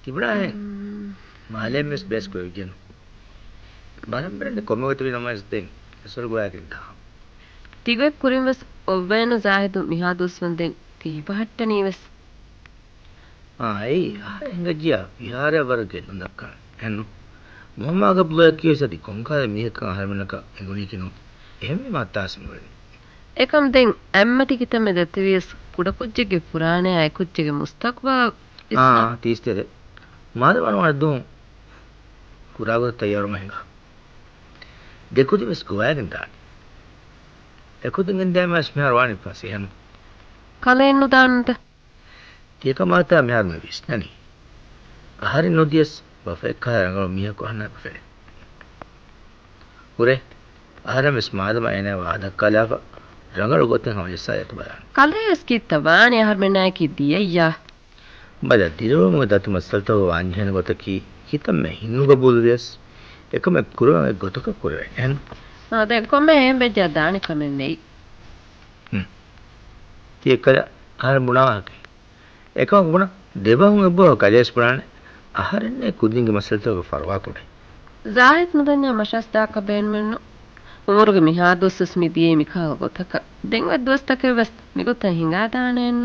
තිබුණා හැ මාලෙම්ස් බෙස් කොයිගෙන බලම් බරන්නේ කොමගත විනමස් දෙන් සොර ගෝයකින් තා තිගෙ කුරින්වස් ඔව්වේන සාහිදු මිහාදුස් වන්දෙන් කීපහට්ටනීවස් ආයි එංගජියා විහාරය වර්ගෙ නදක්කා එන්නු මොහමග බ්ලොක් කියසති කොංකා මිහක හරමනක එගුණි කිනු එහෙම මාතාස් මෙවනි එකම් දෙන් ඇම්මටි කිතම දතිවියස් කුඩ කුජ්ජෙගේ පුරාණය අය කුජ්ජෙගේ මුස්තක්වා తీస్తే మాది మనం అర్థం కురాగో తయారు మహిళ දෙකුදි මෙස් ගෝයගෙන් දාන එකුදින් දැමස් මෙහර වානි පස්සේ යන කලෙන්නු දාන්නට තියක මාතා මෙහර මෙ විශ්නනි අහරි නොදියස් බෆෙක් කාරංගල මිය කොහන බෆෙ උරේ අහර මෙස් මාදම එනේ වාදක්කලාව රංගල ගොතෙන් හොයසයත බලන්න කලෙස් කිත්ත වානි අහර මෙන්නයි කිදියා බද දිරෝම දතු මස්සල්තව වාන්ජන ගොතකි හිතම හින්නුග බුල්දෙස් එකම කුරම ගොතක කුරේ එන් දැන් කොම්ම එහෙම බෙජ්ජා දානි කමෙන්නේ තියකල අහර මුණාක එකම මුණ දෙබහුන් එබ්බෝ කලේස් පුරානේ අහරන්නේ කුදින්ගේ මස්සල්තව ෆරවා කුඩේ ज़ाहिद नुदन्या मशस्ता का बेन में उमर के मिहा दोस्त स्मितिये मिखा गोतक देंग वे दोस्त के बस मिको तहिंगा दानेन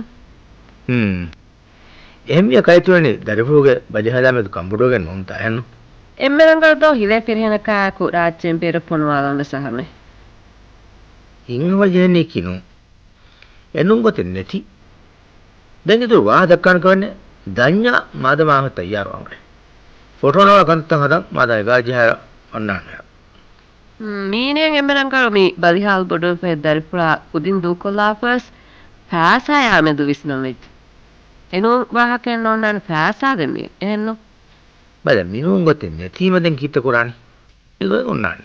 එහෙම යකයිතුනේ දරපුගේ බජහදාමෙ කම්පියුටර් ගෙන් මොන්තා යන්න එම්මෙරංගල් දෝ හිලේ පිරහෙන කාකු රාජ්‍යයෙන් පෙර පොනවාලන්න සහනේ ඉංගව ජෙන්නේ කිනු එනුම් ගොතේ නැති දැන් ඉතුරු වාහ දක්කන කරන්නේ දඤ්ඤා මාදමාව තයාර වංග ෆොටෝ නෝල කන්තන් හදන් මාදා ගාජහර ඔන්නාන මීනෙන් එම්මෙරංගල් මි බලිහාල් බොඩෝ ෆෙ දරපුලා උදින් දුකොලාෆස් පාසා යාමෙදු විස්නොමෙ එනු වාහකෙන් නොන්නන පාසා දෙමි එන්නු බල මිනුම් ගොතේ නැතිම දැන් කිත කුරානි ඒක ඔන්නාන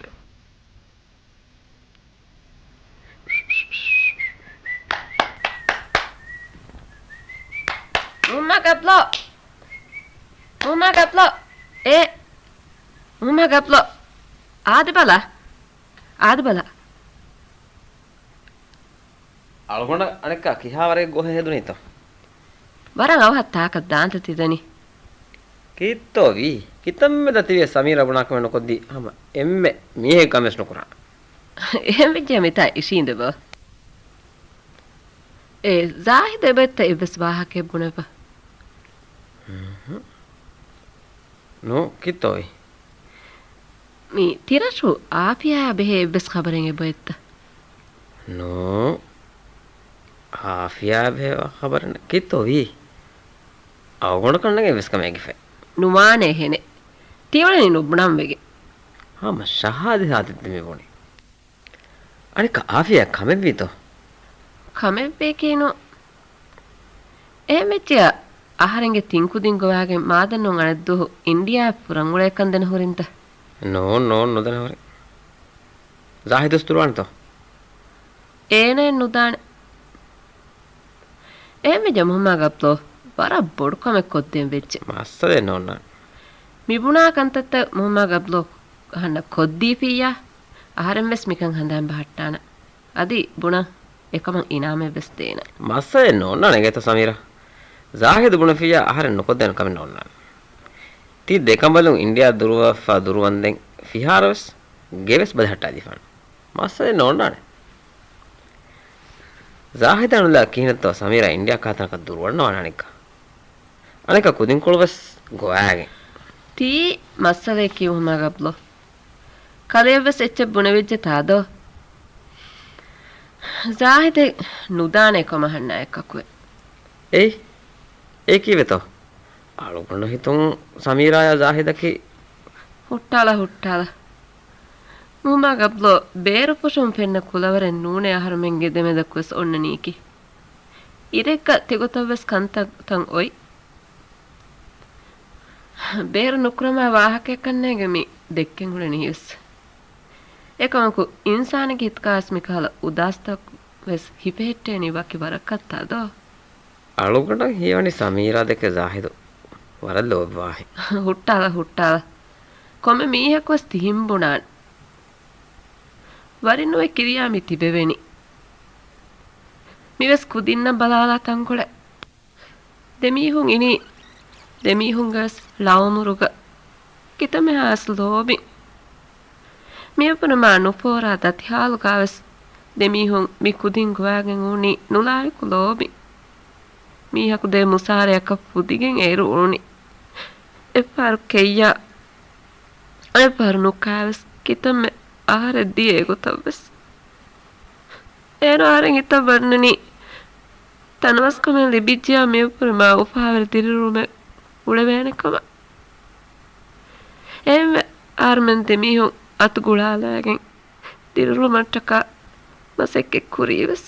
Mumma kaplo Mumma kaplo ආද බල අලගොණ අනෙක්ක කිහාවරේ ගොහ හෙදුනේ තෝ වරන් අවහත් තාක දාන්ත තිදනි කීත්තෝ වි කිතම්මෙ දතිවේ සමීර බුණාක වෙන කොද්දි හම එම්මෙ මීහෙ කමස් නොකරා එහෙම විජ්ජා මෙතයි ඉසින්දව ज़ाहिद බෙත්ත ඉබස් වාහකේ බුණප නෝ කිත්තෝයි මි තිරසු ආපියා බෙහෙ ඉබස් ખબරෙන් එබෙත්ත නෝ ආෆියා බෙහෙ ખબරන කිත්තෝයි අවගොණ කන්නගේ ඉබස් කමේ ගිෆේ නුමානේ හෙනේ තිවලනි නුබ්නම් වෙගේ හම ශහාදි හාදිත් මේ බොනේ අනික ආෆියා කමෙන් විතෝ කමෙන් පේකේනෝ එහෙමෙච්චා ආහාරෙන්ගේ තින්කුදින් ගොවාගේ මාදන්නොන් අනද්දෝ ඉන්දියා පුරංගුලේ කන්දන හොරින්ත නෝ නොදන හොරි ज़ाहिद ස්තුරවන්තෝ ඒනේ නුදාන එහෙමෙ ජමුම්මා ගප්තෝ වර බොඩ් කමෙක් කොද්දෙන් වෙච්ච මස්සදේ නෝන්න මිබුණා කන්තත්ත මුම්මා ගප්ලෝ අහන්න කොද්දී පියා ආහාරෙන් වෙස් මිකන් හඳන් බහට්ටාන අදි බුණ එකම ඉනාමෙ වෙස් දේන මස්සදේ නෝන්න නෙගෙත සමීරා ज़ाहिद බුණ පියා ආහාරෙන් නොකොද්දෙන් කම නෝන්න ති දෙකඹලුන් ඉන්දියා දුරවෆා දුරවන්දෙන් ෆිහාරවස් ගෙවස් බදහට්ටා දිෆාන මස්සදේ නෝන්නනේ ज़ाहिद අනුලා කිනතෝ සමීරා ඉන්දියා කාතනක දුරවන්නවා අනික කුදින් කොළවස් ගෝයාගේ තී මස්සලේ කිව්වම ගබ්ලෝ කලෙවස් එච්ච බුණ වෙච්ච තාදෝ ज़ाहिद නුදානේ කොමහන්න එකකුවේ ඒ කිවෙතෝ අලුගොණ හිතුන් සමීරාය ज़ाहिदකි ಹುಟ್ಟಾಳ ಮುಮ್ಮ ಗಬ್ಲೋ ಬೇರು ಪುಷುಂ ಪೆನ್ನ ಕುಲವರೆ ನೂನೆ ಆಹಾರಮೆಂ ಗೆದೆಮೆದಕ್ವೆಸ್ ಒನ್ನ ನೀಕಿ ಇರೆಕ್ಕ ತೆಗೊತವೆಸ್ ಕಂತ ತಂ ಒಯ್ ಬೇರು ನುಕ್ರಮ ವಾಹಕೆ ಕನ್ನೆಗೆ ಮಿ ದೆಕ್ಕೆಂ ಹುಳೆ ನೀಸ್ ಏಕಮಕು ಇನ್ಸಾನಿಗೆ ಹಿತ್ಕಾಸ್ಮಿಕಾಲ ಉದಾಸ್ತಕ್ ವೆಸ್ ಹಿಪೆಟ್ಟೆ ನಿವಕಿ ಬರಕತ್ತಾದೋ ಅಳುಗಣ ಹೀವನಿ ಸಮೀರಾ ದೆಕ್ಕೆ ज़ाहिद ವರಲ್ಲ ಒಬ್ಬವಾಹಿ ಹುಟ್ಟಾಳ ಕೊಮ್ಮೆ ಮೀಹಕ್ವಸ್ ತಿಹಿಂಬುಣಾನ್ ವರಿನುವೆ ಕಿರಿಯಾಮಿ ತಿಬೆವೆನಿ ಮಿವೆಸ್ ಕುದಿನ್ನ ಬಲಾಲ ತಂಕೊಳೆ ದೆಮೀಹುಂ ಇನಿ දෙමිහුන්ගස් ලවමුරුග කිතමෙ හාස් ලෝබි මියපුනම නුපෝරා දතිහාලුගාවස් දෙමිහුන් මි කුදින් ගුවාගෙන් උනි නුලාරිකු ලෝබි මීහකු දෙ මුසාරයක පුදිගෙන් ඒරු උනි එපාරු කෙయ్యා එපාරු නුකාවස් කිතමෙ ආහාර දියේ ගොතවස් ඒරාරෙන් ඉතවන්නනි තනවස්කම ලිබිජ්ජා මෙවපුරම උපාවර තිරිරුමෙ උළවෑනෙකම එම ආර්මෙන් දෙමිහුන් අතු ගුලාලෑගෙන් තිරිරුමට්ටක මසෙක්කෙක් කුරීවස්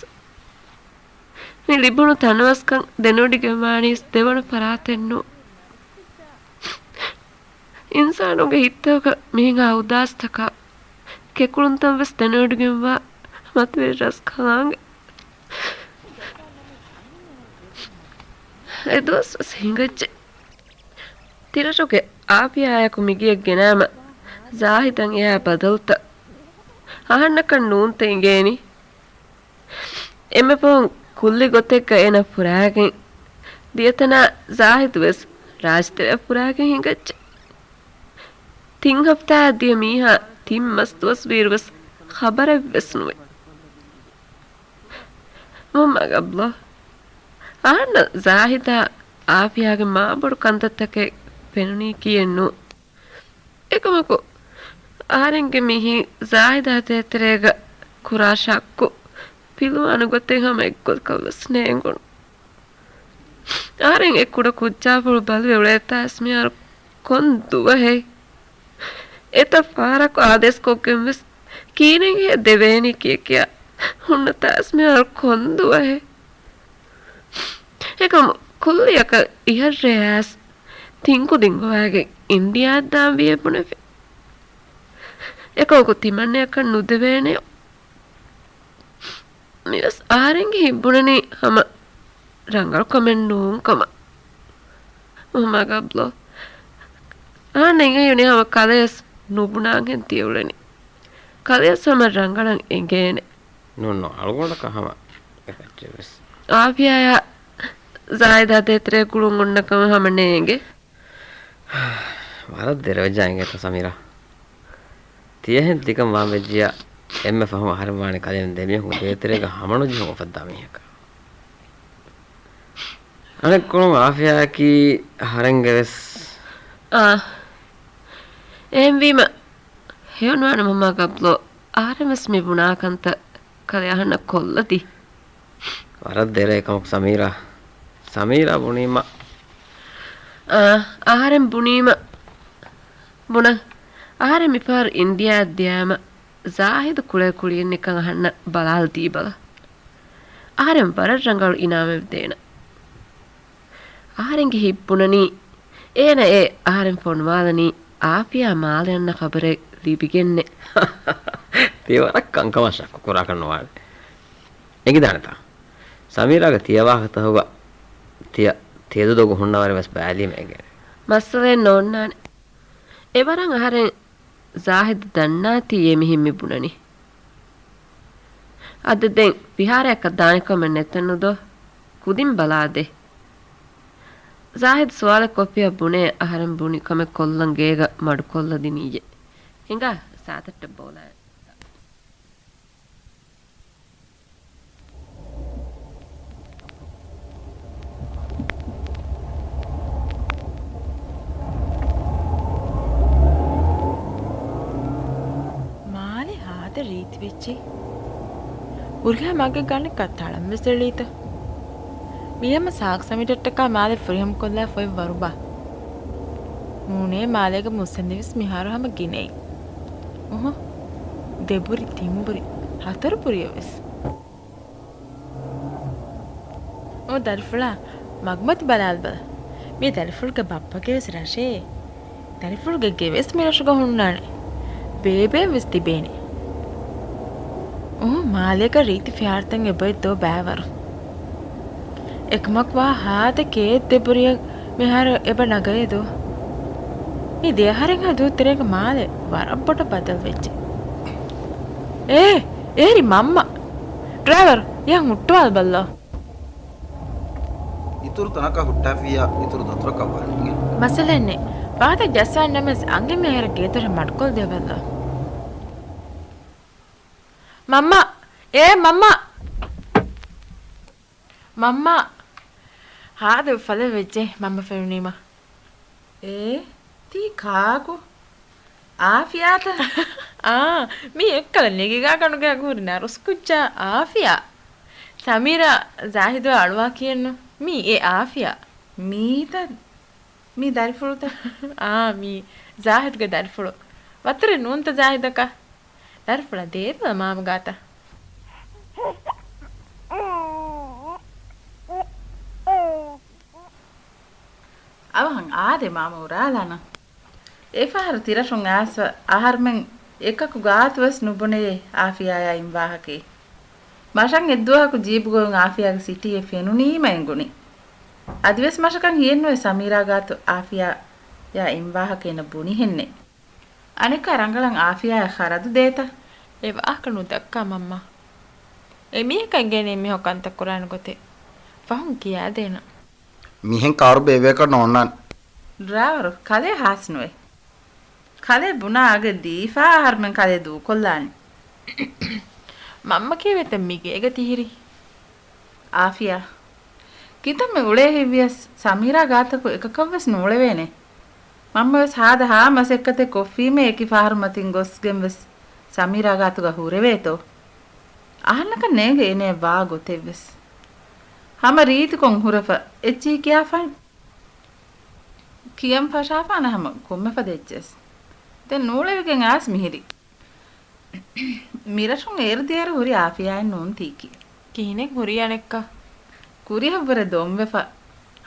මේ ලිබුණු තනවස්කම් දෙනොඩිගෙමානීස් දෙවන පරාතෙන්නු ඉන්සානුගේ හිත්තවක මිහිඟා උදාස්තක කෙකුළුන්තම් වෙස් දෙනොඩිගෙම්වා මතුවේ රස් කලාංග එදවස් සිංගච්ච තිරටුගේ ආපියායකු මිගියක් ගෙනෑම ජාහිතන් එයා බදවුත අහන්නකන් නූන්තෙන්ගේනි එම පොන් කුල්ලි ගොතෙක්ක එන පුරාගෙන් දියතන ජාහිතුවෙස් රාජ්තරය පුරාගෙන් හිඟච්ච තිං හප්තා දිය මීහා තිම් මස්තුවස් වීරුවස් ಖಬರෙ වෙස්නුවේ මොම්මගබ්ලෝ ආන්න ජාහිතා ආපියාගේ මාබොඩු කන්තත්තකේ පෙනුනී කියෙන්නු එකමකු ආරෙන්ගේ මිහි ජාහිදා තේතරේග කුරා ශක්කු පිළු අනුගොතෙන් හම එක්ගොල් කවස් නේගුණු ආරෙන් එක්කුඩ කුච්චාපුළු බලුවේ උලේතාස් මියාර කොන්දුවහේ එත පාරක් ආදෙස් කොක්කෙන් වෙස් කීනෙගේ දෙවේනි කිය ಹುಣ್ಣ ತಾಸ್ ಮೇರ್ ಕೊಂದುವೆ ಏಕಮ ಕುಲ್ಲಿಯಕ ಇಹರ್ರೆಯಾಸ್ ತಿಂಕು ದಿಂಗುವಾಗೆ ಇಂಡಿಯಾ ದಾಂಬಿಯೆ ಪುಣೆಫೆ ಏಕೋ ತಿಮಣ್ಣೆ ಅಕ್ಕ ನುದೆವೇನೆ ಮಿಸ್ ಆರೆಂಗೆ ಹಿಬ್ಬುಣನಿ ಹಮ ರಂಗಳ ಕಮೆಂಡು ಕಮ ಮಗಬ್ಲೋ ನೆಂಗೆ ಯುನಿ ಹಮ ಕಲೆಸ್ ನುಬುಣಾಂಗೆ ತಿಯುಳನಿ ಕಲೆಸ್ ಹಮ ರಂಗಳಂ ಎಂಗೇನೆ no algonaka hama ekachches ආපියා zaida tetre kulun onnakama hamanenge wala derajanga ta samira tiehen tikam wa mejja emme fahama harmane kalen demiye hu tetrega hamanu ji ho fadda mehaka anek kolon afiya ki harengeves envima heonwana mama gablo ආරමස් මෙබුණා කන්ත කලයහන කොල්ලති වරද දෙර එකමක් සමීරා බුණීම ආහාරෙන් බුණීම බුණ ආහාරෙ මිපාර India අධ්‍යාම ජාහිද කුලේ කුලියෙන් එකන් අහන්න බලාල් දීබල ආහාරෙන් බර රංගල් ඉනාමෙ දෙන ආහාරෙන් ගිහිප්පුණනි ඒන ඒ ආහාරෙන් ෆොන්වාලනි ආපියා මාලයන්න ખબරේ ලිපිගෙන්නේ තියවරක් කංකවශක් කුරා කරනවා එකි දානතා සමීරාගේ තියවාහත හොග තියදු දොග හොන්නවර මස් බෑලීම එගේ මස්සලේ නෝන්නානේ එවරන් අහරෙන් ජාහිද් දන්නාති යෙමිහිම් මිබුණනි අද දෙන් විහාරයක් දානකම නැතනුදෝ කුදින් බලාදේ ජාහිද් සවාල කොපිය බුනේ අහරන් බුනි කම කොල්ලන් ගේග මඩු කොල්ල දිනීයේ ಹಿಂಗ ಸಾತಟ್ಟ ಬೋಲ ಮಾಲೆ ಹಾದ ರೀತಿ ವೆಚ್ಚಿ ಉರ್ಗ ಮಗ ಗಣ್ಣ ಕತ್ತಾಳಂ ವೆಸಳೀತ ಮಿಯಮ ಸಾಕ್ ಸಮಿಟಟ್ಟಕ ಮಾಲೆ ಫ್ರಿಹಂ ಕೊಲ್ಲ ಫೊಯ್ ವರುಬಾ ಮೂನೆ ಮಾಲೆಗ ಮುಸಂದಿವಿಸ್ ಮಿಹಾರು ಹಮ ಗಿನೇ දෙබුරි තිම්බුරි හතර පුරියවෙස් ඕ දරිෆුලා මග්මති බලාල් බල මේ දරිෆුල්ගේ බප්පගෙවෙස් රශේ දරිෆුල්ගේ ගෙවෙස් මිරශුග හුන්නානේ බේබේ වෙස් තිබේනේ ඕ මාලේක රීති ෆියාර්තන් එබයි දෝ බෑවරු එකමක් වා හාද කේත් දෙබුරිය මෙහාර එබ නගයේ දෝ ಈ ದೇಹರೆಂಗ ದೂತರೆಂಗ ಮಾಲೆ ವರಬ್ಬಟ ಬದಲ್ ವೆಚ್ಚೆ ಏರಿ ಮಮ್ಮ ಡ್ರೈವರ್ ಯಂಗ್ ಮುಟ್ಟುವಲ್ ಬಲ್ಲ ಇತುರು ತನಕ ಹುಟ್ಟಾಫಿಯಾ ಇತುರು ದತ್ರ ಕವಾನಿಗೆ ಮಸಲೆನ್ನೆ ವಾದ ಜಸ್ವಾನ್ ನಮಸ್ ಅಂಗೆ ಮೇಹರ ಗೇತರ ಮಡ್ಕೊಲ್ ದೇವಲ್ಲ ಮಮ್ಮ ಏ ಮಮ್ಮ ಮಮ್ಮ ಹಾದು ಫಲ ವೆಜ್ಜೆ ಮಮ್ಮ ಫೆರುನೀಮ ಏ ತೀ ಕಾಕು ಆಫಿಯಾತ ಮೀ ಎಕ್ಕಲ ನೆಗಿಗಾ ಕಣುಗೆ ಗುರಿನ ರುಸ್ಕುಚ್ಚ ಆಫಿಯಾ ಸಮೀರಾ ಜಾಹಿದು ಅಳುವಾ ಕಿಯನ್ನು ಮೀ ಏ ಆಫಿಯಾ ಮೀತ ಮೀ ದರಿಫುಳುತ ಮೀ ಜಾಹಿದ್ಗೆ ದರಿಫುಳು ವತ್ರೆ ನೂಂತ ಜಾಹಿದಕ ದರಿಫುಳ ದೇವ ಮಾಮಗಾತ ಅವಹಂ ಆದೆ ಮಾಮ ಉರಾಲಾನ ಎಫಾರ ತಿರಶುಂ ಆಸ ಆಹಾರಮೆಂ එකකු ගාතුවස් නුබුනේ ආෆියායා ඉම්වාහකේ මෂන් එද්දුවහකු ජීබුගොන් ආෆියාගේ සිටියේ ෆෙනුනීමෙන් ගුනි අදිවස් මෂකන් හියෙන්නුවේ සමීරා ගාතු ආෆියා යා ඉම්වාහකේන බුනි හෙන්නේ අනික රංගලන් ආෆියා ಖರದು දේත ඒ වාකනු දක්කා මම්මා එමියකන් ගෙනේ මිහොකන්ත කුරාන ගොතේ ෆහුන් කියා දෙන මිහෙන් කාරු බේවේක නෝන්නන් ಡ್ರೈವರ್ ಕಲೆ ಹಾಸ್ನುವೆ ಕಲೆ ಬುನಾಗೆ ದೀಫಾ ಹರ್ಮೆನ್ ಕಲೆ ದೂ ಕೊಲ್ಲಾನಿ ಮಮ್ಮ ಕೇವೆತ ಮಿಗೇಗ ತಿಹಿರಿ ಆಫಿಯಾ ಕಿತಮ್ಮೆ ಉಳೆ ಹಿವಿಯಸ್ ಸಮೀರಾ ಗಾತಕು එකකවස් නෝලෙවේනේ මම්මවස් හාද හා මසෙක්කතේ කොෆීමේ ඒකි ෆාහර් මතින් ගොස්ගෙම්වස් ಸಮೀರಾ ಗಾತುಗ ಹುರೆವೇತೋ ಅಹನ್ನಕ ನೇಗೆ ಏನೇ ವಾ ಗೊತೆವ್ವೆಸ್ ಹಮ ರೀತಿ ಕೊಂ ಹುರಫ ಎಚ್ಚಿ ಕಿಯಾಫನ್ ಕಿಯಂ ಫಶಾಫಾನ ಹಮ ಕೊಮ್ಮೆ ಫದೆಚ್ಚೆಸ್ ದೆನ್ ನೂಳೆವಿಗೆನ್ ಆಸ್ ಮಿಹಿರಿ ಮಿರಶುಂ ಏರ್ದಿಯರ ಹುರಿ ಆಫಿಯಾಯನ್ ನೂನ್ ತೀಕಿ ಕೀನೆಕ್ ಹುರಿಯನೆಕ್ಕ ಕುರಿ ಹವ್ವರೆ ದೊಂವೆಫ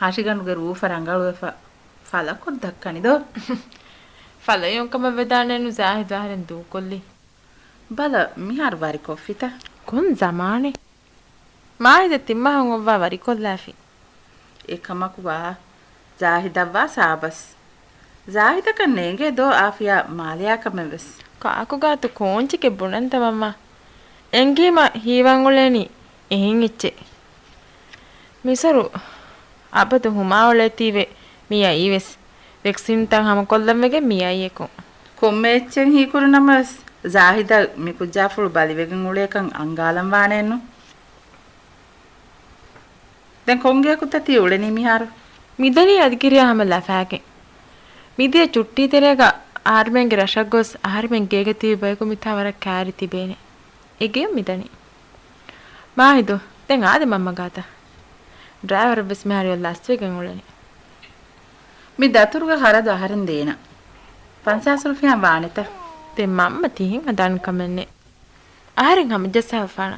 ಹಾಶಿಗನುಗೆ ರೂಫ ರಂಗಳುವೆಫ ಫಲಕೊದ್ ದಕ್ಕಣಿದೋ ಫಲಯೊಂಕಮ ವೆದಾನೆನು ಜಾಹಿದ್ ವಾಹರೆನ್ ದೂಕೊಲ್ಲಿ ಬಲ ಮಿಹಾರ್ ವಾರಿ ಕೊಫಿತ ಕೊನ್ ಜಮಾನೆ ಮಾಹಿದ ತಿಮ್ಮಹಂ ಒವ್ವಾ ವರಿ ಕೊಲ್ಲಾಫಿ ಏಕಮಕುವಾ ಜಾಹಿದವ್ವಾ ಸಾಬಸ್ ಜಾಹಿದಕ ನೇಗೆ ದೋ ಆಫಿಯಾ ಮಾಲಿಯಾಕಮೆವೆಸ್ ಕಾಕುಗಾತು ಕೋಂಚಿಕೆ ಬುಣಂತವಮ್ಮ ಎಂಗೀಮ ಹೀವಂಗುಳೇನಿ ಎಹಿಂ ಇಚ್ಚೆ ಮಿಸರು ಅಬದು ಹುಮಾವಳೆತೀವೆ ಮಿಯ ಈವೆಸ್ ವೆಕ್ಸಿಂತಂ ಹಮ ಕೊಲ್ಲಮ್ಮೆಗೆ ಮಿಯ ಏಕೊ ಕೊಮ್ಮೆ ಎಚ್ಚೆಂ ಹೀಕುರು ನಮಸ್ ಜಾಹಿದ ಮಿಕುಜ್ಜಾಫುಳು ಬಲಿವೆಗಂ ಉಳೇಕಂ ಅಂಗಾಲಂ ವಾಣೆನ್ನು ದೆನ್ ಕೊಂಗೆ ಕುತ್ತತಿ ಉಳೆನಿ ಮಿಹಾರು ಮಿದನಿ ಅದ್ಕಿರಿಯ ಹಮ ಲಫಾಕೆ ಮಿದಿಯ ಚುಟ್ಟಿ ತೆರೆಗ ಆರ್ಮೆಂಗೆ ರಶಗೊಸ್ ಆರ್ಮೆಂಗೆ ತೀವಿ ಬೈಕು ಮಿಥಾವರ ಕ್ಯಾರಿ ತಿಬೇನೆ ಎಗೆ ಮಿದನಿ ಮಾಹಿದು ದೆನ್ ಆದೆ ಮಮ್ಮಗಾತ ಡ್ರೈವರ್ ಬಸ್ ಮಿಹಾರಿಯ ಲಸ್ವೆಗಂ ಉಳೆನಿ ಮಿ ದತುರುಗ ಹರದು ಆಹರೆನ್ ದೇನ 50 ರೂಪಾಯಿ ವಾಣಿತ te mamma tihin adan kamenne aharen hamja safana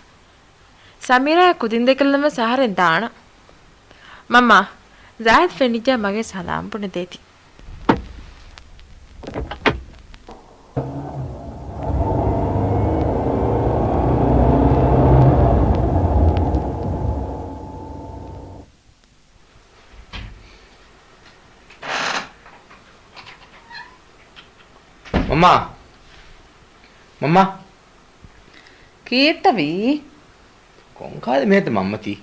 samira kudin dekallama saharen daana mamma zahid fenija mage salam pune deti mama mama කීතවි කොංකාද මෙහෙත මම්මති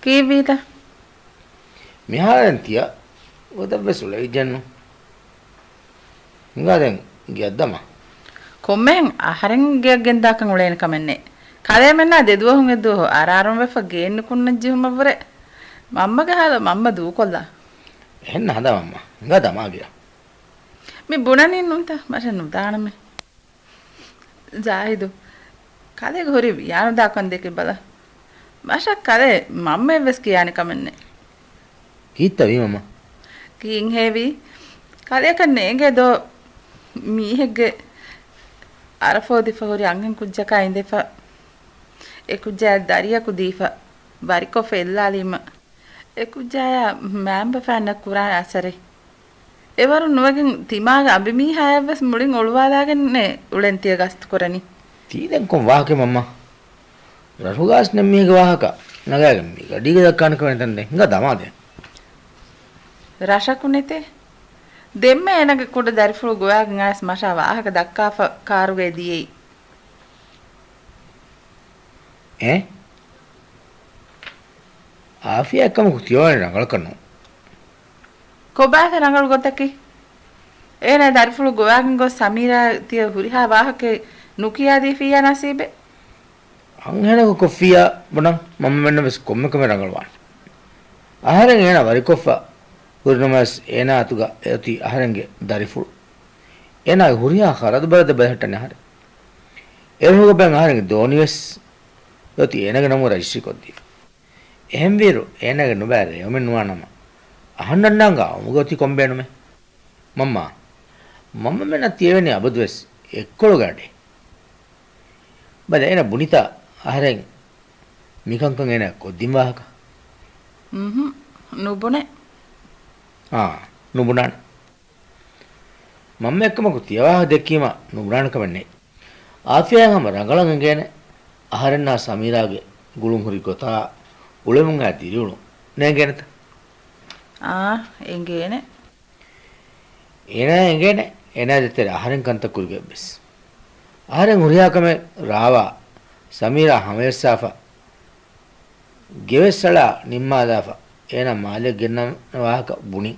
කීවිද මෙහාරන් තියා ඔදබ්බසුල ඉජන්නු ඉංගාදෙන් ගියද්දම කොම්මෙන් ආහරෙන් ගෙගෙන් දාකන් උලේන කමන්නේ කලේ මෙන්න දෙදුවහුන් එද්දුව ආරාරම් වෙෆ ගේන්න කුන්නජ්ජි හමවර මම්ම ගහලා මම්ම දූ කොල්ලා එහෙන්න හදා මම්ම ඉංගාදම ගියා මේ බුණනින් නුන්ත මට නුදානමෙ ಜಾಹಿದು ಕಲೆಗೆ ಹೊರಿ ಯಾನು ದಾಕೊಂದೇಕೆ ಬಲ ಭಾಷ ಕಲೆ ಮಮ್ಮೆ ವೆಸ್ಕಿ ಯಾನೆ ಕಮನ್ನೆ ಕೀತ್ತವಿ ಮಮ್ಮ ಕೀಂಗ್ ಹೇವಿ ಕಲೆ ಕನ್ನೇಗೆ ದೋ ಮೀಹೆಗ್ಗೆ ಅರಫೋದಿಫ ಹೊರಿ ಅಂಗನ್ ಕುಜ್ಜಕ ಇಂದೆಫ ಎ ಕುಜ್ಜ ದರಿಯ ಕುದೀಫ ಬರಿಕೊಫ ಎಲ್ಲಾಲಿಮ ಎ ಕುಜ್ಜಾಯ ಮ್ಯಾಂಬ ಫ್ಯಾನ್ನ ಕುರಾ ಅಸರೆ එවරු නුවගෙන් තිමාග අබිමී හයවස් මුලින් ඔළුවාදාගන්නේ උලෙන්තිය ගස්තු කරනි තීදෙන් කොම් වාහකේ මම්ම රසුගාස් නෙම්මියක වාහක නගාගෙන මේ ගඩියක දක්කන කවෙන්තන්නේ හිඟ දමාද රශකුනෙතේ දෙම්ම එනග කොට දරිෆුළු ගොයාගෙන් ආස් මෂා වාහක දක්කාෆ කාරුගේ දියේයි ආෆියා එකම කුතියෝනේ රඟල කරනවා කොබාත රංගල් ගොතකි ඒන දරිෆුළු ගොවාගෙන් ගොස් සමීරා තිය හුරිහා වාහකේ නුකියා දී ෆියා නසීබේ ಅಂಗೇನ ಕೊಫಿಯಾ ಬಣಂ ಮಮ್ಮನ್ನ ಬಸ್ ಕೊಮ್ಮೆ ರಂಗಳವಾನ್ ಆಹಾರಂ ಏನ ವರಿಕೊಫ ಹುರ್ನಮಸ್ ಏನ ಅತುಗ ಯತಿ ಆಹಾರಂಗೆ ದರಿಫುಲ್ ಏನ ಹುರಿಯಾ ಖರದ ಬರದ ಬಹಟನೆ ಆಹಾರ ಎಹುಗ ಬೆಂ ಆಹಾರಂಗೆ ದೋನಿಯಸ್ ಯತಿ ಏನಗೆ ನಮು ರಜಿಸ್ಟ್ರಿ ಕೊದ್ದಿ ಎಹಂ ವೀರು ಏನಗೆ ನುಬಾರೆ ಯಮೆನ್ ನುವಾನಮ ಅಹನ್ನನ್ನಂಗ ಮುಗತಿ ಕೊಂಬೇನುಮೆ ಮಮ್ಮ ಮೆನ ತಿಯವೆನಿ ಅಬದ್ವೆಸ್ ಎಕ್ಕೊಳು ಗಾಡಿ ಬದ ಏನ ಬುನಿತಾ ಆಹಾರಂ මිකංකන් එන කොද්දින් වාහක නුබුනේ නුබුණාන මම එක්කම තියවාහ දෙකීම නුබුණාන කවන්නේ ආෆියාගම රංගලන් ගේන ආහාරන්නා සමීරාගේ ගුළුම් හුරි ගොතා උලෙමුන් ඇතිරිුණු නේ ගේනත එංගේනේ එන දෙතර ආහාරෙන් කන්ත කුල්ගේ බස් ආහාරෙන් හුරියාකම රාවා ಸಮೀರಾ ಹಮೇಸಾಫ ಗೆವೆಸಳ ನಿಮ್ಮಾದಾಫ ಏನ ಮಾಲೆ ಗೆನ್ನ ವಾಹಕ ಬುಣಿ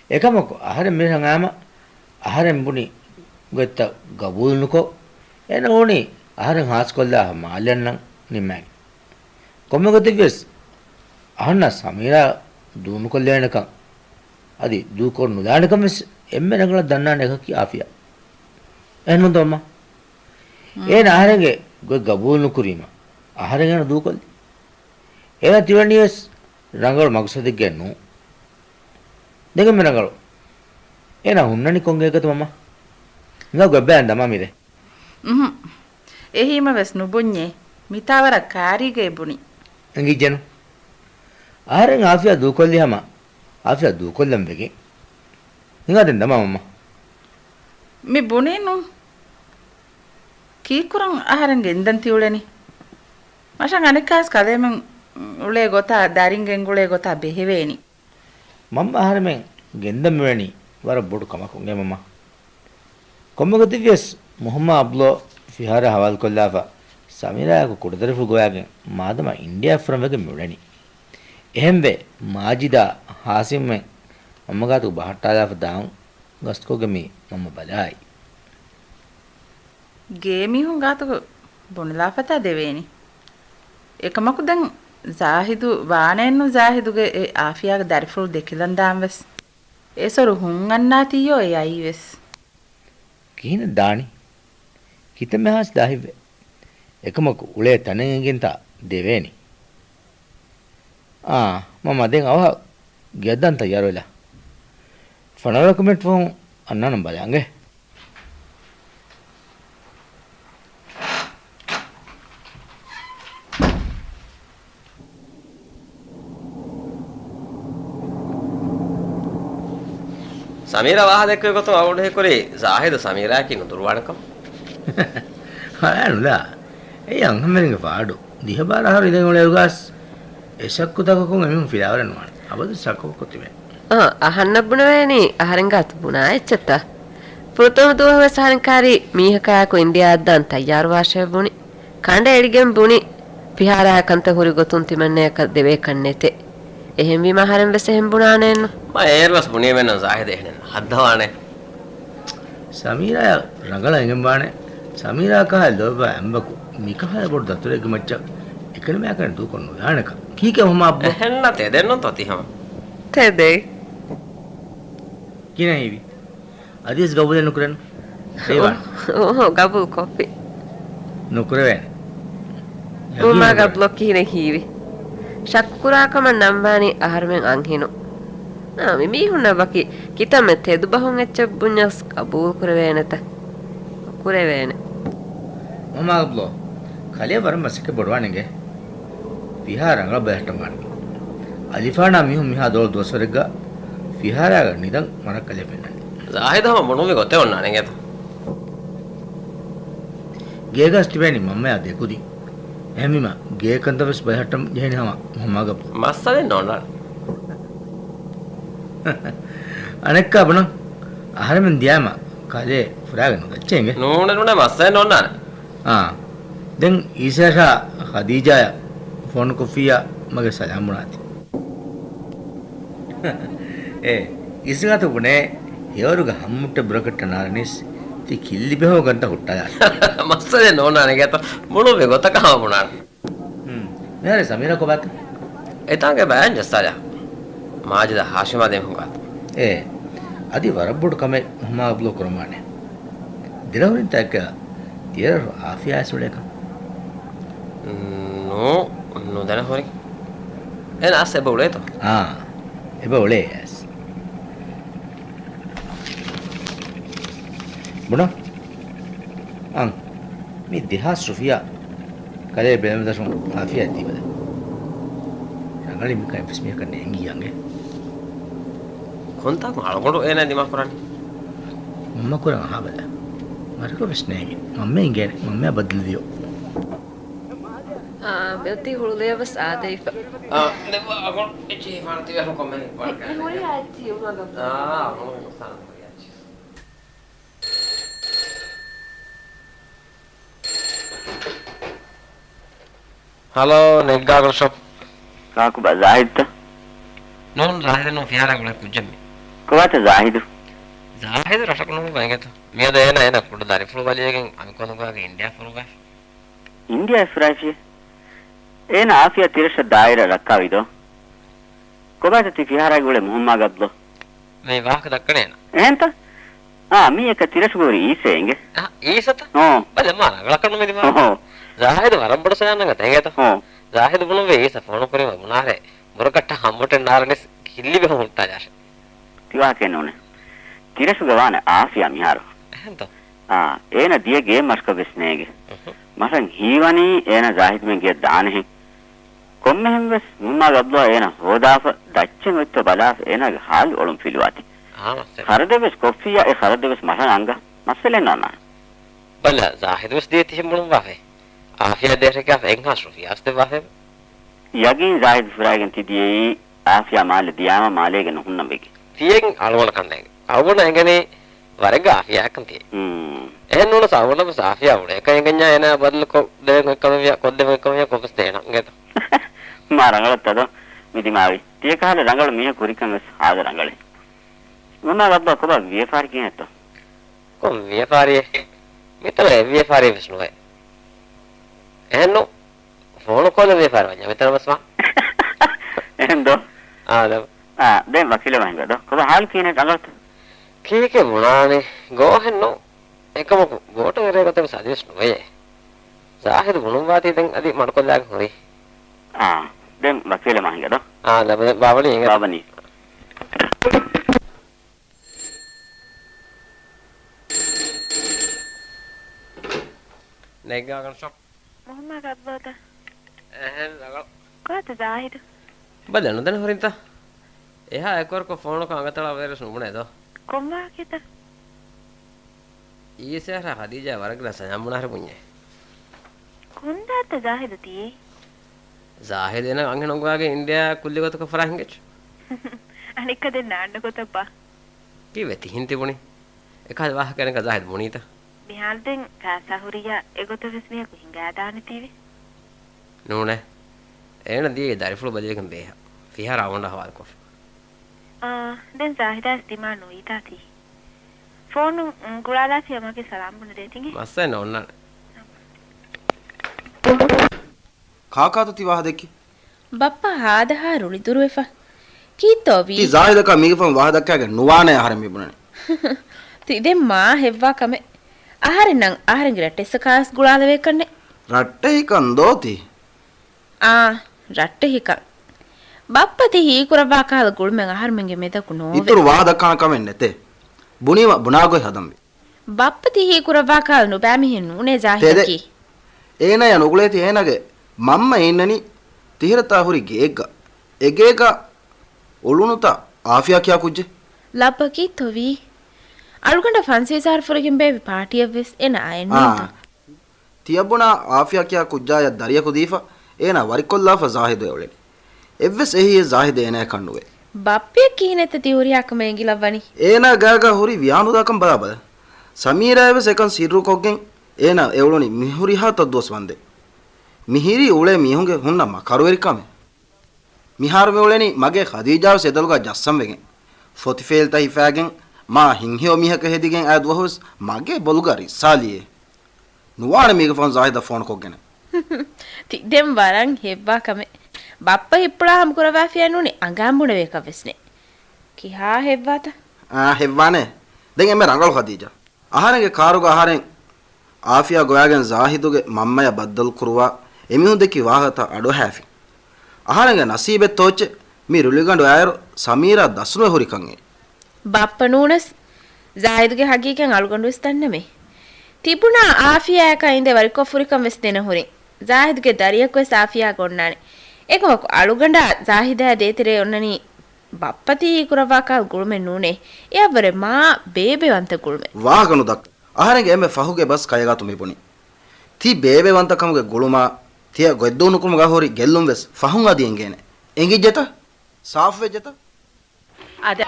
ಏಕಮಕು ಆಹಾರ ಮಿರಂಗಾಮ ಆಹಾರ ಬುಣಿ ಗೊತ್ತ ಗಬೂಲ್ನುಕೋ ಏನ ಓಣಿ ಆಹಾರ ಹಾಸ್ಕೊಲ್ಲ ಮಾಲೆನ್ನ ನಿಮ್ಮಾಗಿ ಕೊಮ್ಮೆ ಗೊತ್ತಿಗೆಸ್ ಅಹನ್ನ ಸಮೀರಾ ದೂನುಕೊಲ್ಲೇಣಕ ಅದಿ ದೂಕೊಂಡು ನುದಾಣಕ ಮಿಸ್ ಎಮ್ಮೆನಗಳ ದನ್ನಾನೆಕಿ ಆಫಿಯಾ ಏನೊಂದಮ್ಮ ಏನ ಆಹಾರಗೆ ಗಬೂಲ್ ನುಕುರಿಮ ಆಹಾರಗೇನ ದೂಕೊಲ್ಲಿ ಏನ ತಿವಣಿಯಸ್ ರಂಗಳು ಮಗಸದಿಗೆ ನು දෙගම ರಂಗಳು ಏನ ಹುನ್ನನಿ ಕೊಂಗೇಕತು ಮಮ್ಮ ಇಂಗ ಗೊಬ್ಬೆ ಅಂದಮ್ಮ ಮಿರೆ එහිම වෙස් නුබුඤ්ඤේ මිතාවර කාරීගේ බුණි ಅಂಗಿಜ್ಜನು ಆಹಾರಂ ಆಫಿಯಾ ದೂಕೊಲ್ಲಿ ಹಮ ಆಫಿಯಾ ದೂಕೊಲ್ಲಂ ಬೆಗೆ ಇಂಗದೆಂದಮ್ಮ ಮಮ್ಮ ಮಿ ಬುಣಿನು කීකුරන් ආහාරෙන් ගෙන්දන් තියුලෙනි මෂන් අනිකාස් කදෙමන් උලේ ගොතා දරින්ගෙන් උලේ ගොතා බෙහෙවේනි මම ආහාරෙන් ගෙන්දම් වෙණි වර බොඩු කමකුන්ගේ මම කොම්මගතිවියස් මොහම්මද් අබ්ලෝ ෆිහාර හවල් කොල්ලාෆා සමීරාක කුඩදරෆු ගෝයාගෙන් මාදම ඉන්දියා ෆ්‍රම් වගේ මුලෙනි එහෙම්බේ මාජිදා හාසිම්මෙන් මමගාතු බහට්ටාදාෆ දාන් ගස්කෝගේ මි මම බලායි ගේමිහුන් ගාතක බොනලාපතා දෙවේනි එකමකු දැන් ජාහිදු වානෙන්නු ජාහිදුගේ ඒ ආෆියාගේ දරිෆුල් දෙකිලන් දාම්වස් ඒසොරු හුන් අන්නාතියෝ ඒ අයිවස් කින දානි කිතමහස් දාහිවේ එකමකු උලේ තනෙන්ගෙන් තා දෙවේනි මම දැන් අව ගෙද්දන් තයාර වෙලා ෆනල කමෙන්ට් ෆෝන් අන්නනම් බලංගේ ಸಮೀರಾ ವಾಹ ದೆಕ್ಕೇ ಗೊತ್ತು ಅವಡೆ ಕೊರಿ ಜಾಹಿದ ಸಮೀರಾ ಕಿ ನುದುರ್ವಾಣಕಂ ಹಾನುಲಾ ඒ අංගමෙන්ගේ පාඩු දිහබාර හරි ඉතින් ඔලේ උගස් එසක්කු තකකුන් එමුන් ෆිලාවරන් වань අබද සක්කු කොතිමේ අහන්න බුණවේනි අහරෙන් ගාතු බුණා එච්චත පුතම දුවව සහරකාරී මීහකායක ඉන්දියා අද්දන් තයාර වාෂය බුණි කණ්ඩ එඩිගෙන් බුණි පිහාරා කන්ත හුරි ගොතුන් තිමන්නේ ක දෙවේ කන්නේතේ එහෙම වි මහරෙන් වෙස එහෙම බුණානෙන්න මම ඒර්වස් බුණිය වෙන සාහිද එහෙන හද්දවානේ ಸಮೀರಾ ರಂಗಳ ಎಂಗಂಬಾಣೆ ಸಮೀರಾ ಕಹ ಲೋಬ ಎಂಬಕು මිකහය බොඩ දතුරේක මච්ච එකන මෑකන දූකොන්නු යානක කීක හොම අබ්බ එහෙන්න තෙදෙන්නො තතිහම තෙදේ කිනයිවි අදිස් ගබුල නුකරන ඒවන් ගබුල් කොපි නුකරවෙන උමාග බ්ලොක් කිනේ හීවි ශක්කුරාකම නම්බානි ආහාරෙන් අංහිනු මිමිහුන්න බකි කිතම තෙදු බහුන් එච්ච බුඤ්ඤස් කබූල් කරවේනත කුරේවේන උමාග බ්ලොක් කලිය වරම මසික බොඩවණගේ විහාරංග බැලටමන් අලිෆානා මිහුන් මිහා දොල් දොස්වරග විහාරාග නිදන් මරක් කලිය පෙන්නන්නේ ಜಾಹಿದම මොනුමෙ ගොතේ ඔන්නානේ ගෙත ගේගස් තිබෙනි මම යා දෙකුදි එහෙමිම ගේ කන්දවස් බයහටම් ජෙහිනම මොහමග මස්සලෙන් නෝනා අනෙක්ක බණ ආහාරෙන් දියාම කලේ ෆුරාගෙන ගච්චෙන්ගේ නෝනේ මස්සලෙන් නෝනා දැන් ඊසාෂා ඛදීජා ෆෝන් කොෆියා මගේ සලාම් වුණාති ඉස්සගත පුනේ යවරුග හම්මුට බ්‍රොකට් නාරනිස් ති කිල්ලි බෙහව ගන්ට හුට්ටා මස්සලේ නෝනානේ ගත මොළු වෙ ගොතකම වුණා මෙහර සමීර කොබත් එතාගේ බෑන් ජස්සාලා මාජද හාෂිමා දෙම් හුඟා අදි වරබ්බුඩ කමේ මහා බ්ලෝ කරමානේ දිරවරින් තක තියර ආෆියා සුලේක no dana hori ena ase boleto e boleas bueno mi deha sofia kale bem da son afia tibada rangali mi kai pesmi kan nengi yange konta ko algodo ena dima korani mamma kurang ha bada marko besnege mamme ingene mamme badal dio Belti hulevas adei. Leva agora eci farti vero come qualche. Huli ati una da. Non stanno ati. Hello, Neggagar shop. Kaku ba Zahid? Non Zahid no fiara gula kujammi. Kowata Zahid? Zahid rasak no bangeto. Miyada ena kudu dari flu baliyegen amikonu ga India flu ga. India Francia. Ena Afia tirsha daira rakkavido. Kowata ti fiara gule Muhammad Abdullah. Me wahak dakkanena. Enta? Mi eka tirsha gori isenge. Isata? Bale mara galakanu medi mara. Zahid warambada sayana ga tengeta. Zahid bunu ve isa phone korima munare. Murakatta hammoten naranis hilli be hunta jashe. Tiwa kenone. Tirsha gawana Afia miharo. Enta? Ena die game maska besnege. Masan hiwani ena Zahid men ge daane. Kommehem wes Muhammad Abdullah ena hodafa dacchen wetto balaf ena hal olum filuati. Khardeves kofiya e khardeves masan anga masele nona. Bala Zahid wes dieti himbulum wafe. Afia dereka enha Sofia aste wafe. Yagin Zahid furagen tidie Afia mal diyama malege no hunnambege. Tiyen alwala kannege. Awuna engene warega Afia kanti. Ehnono sawuna bas Afia ude ekengenya ena badal ko de kamiya kodde kamiya kopes dena ngeta. Marangalatado midimavi. Tiye kala rangal miha kurikan wes ada rangale. Mama babba ko ba VFR kineto. Ko VFR mitale VFR visnuwe. Ehno phone call VFR wanya mitale basma. Ehndo. Da. Den wakile manga do. Ko ba hal kine rangal. Kike munane go henno. Ekam goto ere gote sadis nuwe. Zahid bunum wati den adi markolag hori. Den wakile manga do. Da babani inga babani. Neggagar shop. Muhammad Abdullah. Lagal. Kowata Zahid? Badanu den horinta. Eha ekor ko phone ko angatala vere sunune do. Komma kita. Isera Khadija waragla sayamunar punye. Kundata Zahid ti. Zahid ena angenongwage India kulligotu ko farahingech. Anikka den naanna kotappa. Kiveti hintibuni. Ekad wah kenaka Zahid munita. Mihalden kasahuriya egotu vismiya ku hinga daani tivi. Nune. Ena die darifulu baliyekan beha. Fihara awanda hawal ko. Den Zahida istima noita ti. Phone gulala ti amage salam bun detinge. Massa nonna. කාකාතු තිවාහ දෙකි බප්පා හාදහා රුලි දුරුවෙෆා කීතෝවි ති සාහිදක මිගෆම් වාහ දක්කාගේ නුවානේ ආහාර මිබුණනේ තිදෙන් මා හෙව්වා කමෙ ආහාරෙන් නම් ආහාරෙන් රට්ටෙස්ස ගුලාද වේකන්නේ රට්ටේ හිකන් දෝති රට්ටේ හිකන් බප්පති හී කුරබා කාල ගුල්මෙන් ආහාර මෙන්ගේ මෙතකු Norway ඉතුරු වාහ දක්කාන කමෙන් නැතේ බුණීව බුණාගොයි හදම්බි බප්පති හී කුරබා කාල නුබෑමි හින් නුනේ ජාහිදකි ඒන යන උගලේති ඒනගේ මම්ම එන්නනි තිහිරතා හුරි ගේග්ග එගේග ඔලුනුත ආෆියා කියා කුජ්ජේ ලබ්බකි තොවි අලුකණ්ඩ ෆන්සිවිසාර ෆුරකින් බේවි පාටිය වෙස් එන අයන්නේ තියබුණා ආෆියා කියා කුජ්ජාය දරිය කුදීෆා ඒන වරිකොල්ලාෆ ජාහිද එවලෙනි එව්වස් එහි ජාහිද එන කණ්ඩුවේ බප්පිය කිහිනෙත තියුරියක් මේගි ලබ්වනි ඒන ගාග හුරි වියානුදාකම් බලාබද සමීරායව සෙකන් සිරු කොගෙන් ඒන එවලොනි මිහුරි හත දොස් වන්දේ මිහිරි උලේ මිහුගේ හුන්නම කරුවෙරිකම මිහාර වෙලෙනි මගේ ඛදීජාව සෙදලුගා ජස්සම් වෙගෙන් ෆොතිෆේල් තහි ෆෑගෙන් මා හින්හියෝ මිහක හෙදිගෙන් ආදුවහොස් මගේ බොලුගරි සාලියේ නුවාන මේක ෆෝන් සාහිද ෆෝන් කොගෙන තිදෙම් වරන් හෙබ්වා කම බප්ප හිප්පලා හම් කරවා ෆියනුනේ අඟම්බුණ වේක වෙස්නේ කිහා හෙබ්වාත හෙව්වානේ දැන් එමෙ රංගල ඛදීජා ආහාරගේ කාරුග ආහාරෙන් ආෆියා ගොයාගෙන් සාහිදුගේ මම්මය බද්දල් කුරුවා එමිහුන් දෙකි වාහත අඩෝ හැෆි ආහාරගේ නසීබෙත් තෝච්ච මි රුලිගඬ ආයර සමීරා දස්නුව හොරිකන්ගේ බප්ප නූනස් සාහිදුගේ හගීකෙන් අලුගඬු ස්තන්නමේ තිබුණා ආෆියා කයින්ද වරිකො ෆුරිකම් වෙස් දෙන හොරි සාහිදුගේ දරියක් වෙස් ආෆියා ගොන්නානේ ඒකම අලුගඬ සාහිදා දේතරේ ඔන්නනි බප්පති කුරවාකා ගුල්මෙ නූනේ යවරේ මා බේබෙවන්ත ගුල්මෙ වාහකනු දක් ආහාරගේ එමෙ ෆහුගේ බස් කයගාතු මෙපොනි ති බේබෙවන්ත කමුගේ ගුළුමා තිය ගොද්දෝනු කුම ගා හොරි ගෙල්ලුම් වෙස් ෆහුන් අදියෙන් ගේනේ එංගිජ්ජත සාෆ් වෙජ්ජත අද